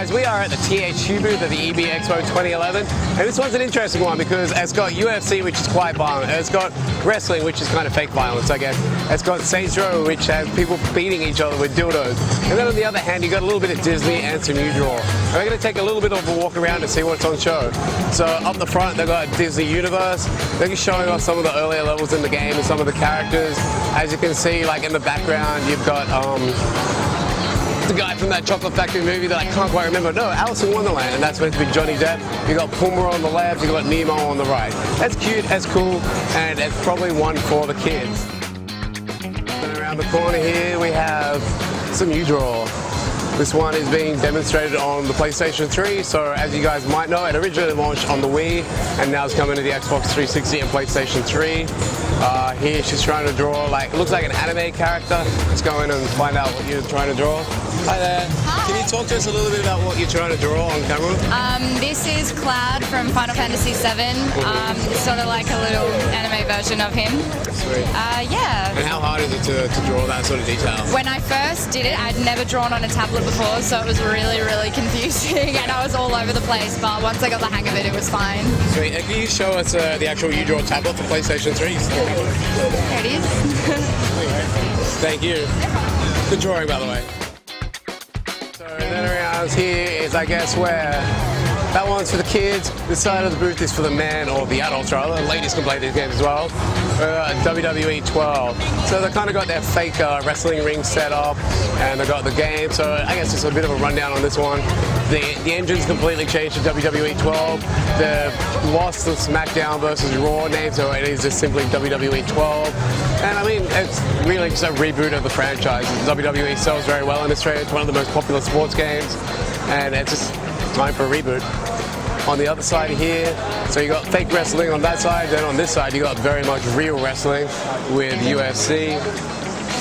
guys, we are at the THQ booth at the EB Expo 2011, and this one's an interesting one because it's got UFC, which is quite violent, and it's got wrestling, which is kind of fake violence, I guess. It's got Saints Row, which has people beating each other with dildos, and then on the other hand, you got a little bit of Disney and some New Draw. And we're going to take a little bit of a walk around and see what's on show. So up the front, they've got Disney Universe. They're just showing off some of the earlier levels in the game and some of the characters. As you can see, like in the background, you've got the guy from that Chocolate Factory movie that I can't quite remember. No, Alice in Wonderland, and that's meant to be Johnny Depp. You got Pumbaa on the left, you got Nemo on the right. That's cute, that's cool, and it's probably one for the kids. And around the corner here, we have some New Draw. This one is being demonstrated on the PlayStation 3, so as you guys might know, it originally launched on the Wii, and now it's coming to the Xbox 360 and PlayStation 3. Here she's trying to draw, like, it looks like an anime character. Let's go in and find out what you're trying to draw. Hi there. Hi. Can you talk to us a little bit about what you're trying to draw on camera? This is Cloud from Final Fantasy VII. It's sort of like a little anime version of him. Sweet. Yeah. And how hard is it to draw that sort of detail? When I first did it, I'd never drawn on a tablet before, so it was really, really confusing, and I was all over the place, but once I got the hang of it, it was fine. Sweet. And can you show us the actual U Draw tablet for PlayStation 3? There it is. Thank you. Good drawing, by the way. So then around here is, I guess, where that one's for the kids. This side of the booth is for the men, or the adults rather. Ladies can play these games as well. WWE 12. So they've kind of got their fake wrestling ring set up, and they've got the game. So I guess just a bit of a rundown on this one. The engine's completely changed to WWE 12. They've lost the SmackDown versus Raw name, so it is just simply WWE 12. And I mean, it's really just a reboot of the franchise. WWE sells very well in Australia. It's one of the most popular sports games, and it's just time for a reboot. On the other side here, so you got fake wrestling on that side, then on this side you got very much real wrestling with UFC.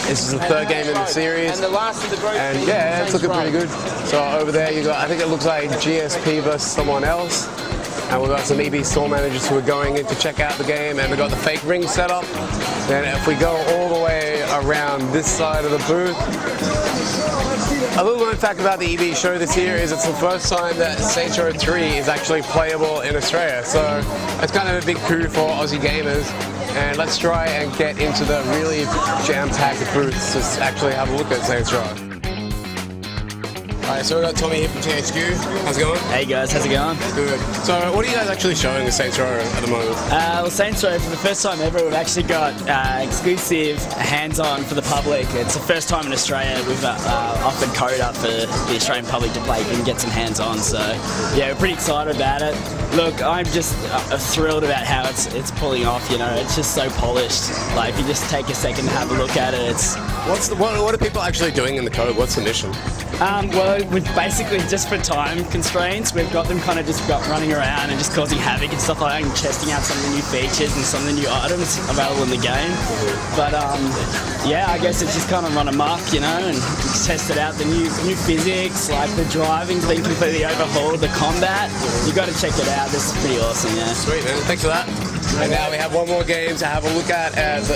This is the third game in the series, and yeah, it's looking pretty good. So over there you got, I think it looks like GSP versus someone else, and we've got some EB store managers who are going in to check out the game, and they've got the fake ring set up. Then if we go all the way around this side of the booth, a little known fact about the EB show this year is it's the first time that Saints Row 3 is actually playable in Australia. So it's kind of a big coup for Aussie gamers. And let's try and get into the really jam-packed booths to actually have a look at Saints Row. Alright, so we've got Tommy here from THQ. How's it going? Hey guys, how's it going? Good. So what are you guys actually showing with Saints Row at the moment? Well, Saints Row, for the first time ever, we've actually got exclusive hands-on for the public. It's the first time in Australia we've offered code up for the Australian public to play and get some hands-on. So yeah, we're pretty excited about it. Look, I'm just thrilled about how it's pulling off. You know, it's just so polished. Like, if you just take a second to have a look at it, it's... What are people actually doing in the code? What's the mission? Well, we've basically, just for time constraints, we've got them kind of just running around and just causing havoc and stuff like that, and testing out some of the new features and some of the new items available in the game. But yeah, I guess it's just kind of run amok, you know, and tested out the new physics, like the driving's been completely overhauled, the combat. You got to check it out. This is pretty awesome, yeah. Sweet, man. Thanks for that. And now we have one more game to have a look at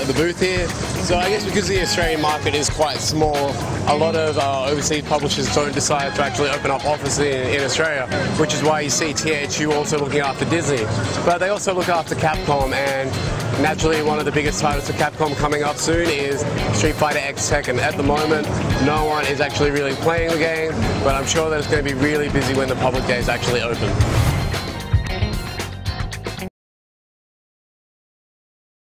the booth here. So I guess because the Australian market is quite small, a lot of overseas publishers don't decide to actually open up offices in Australia, which is why you see THQ also looking after Disney. But they also look after Capcom, and naturally one of the biggest titles for Capcom coming up soon is Street Fighter X Tekken. At the moment, no one is actually really playing the game, but I'm sure that it's going to be really busy when the public day is actually open.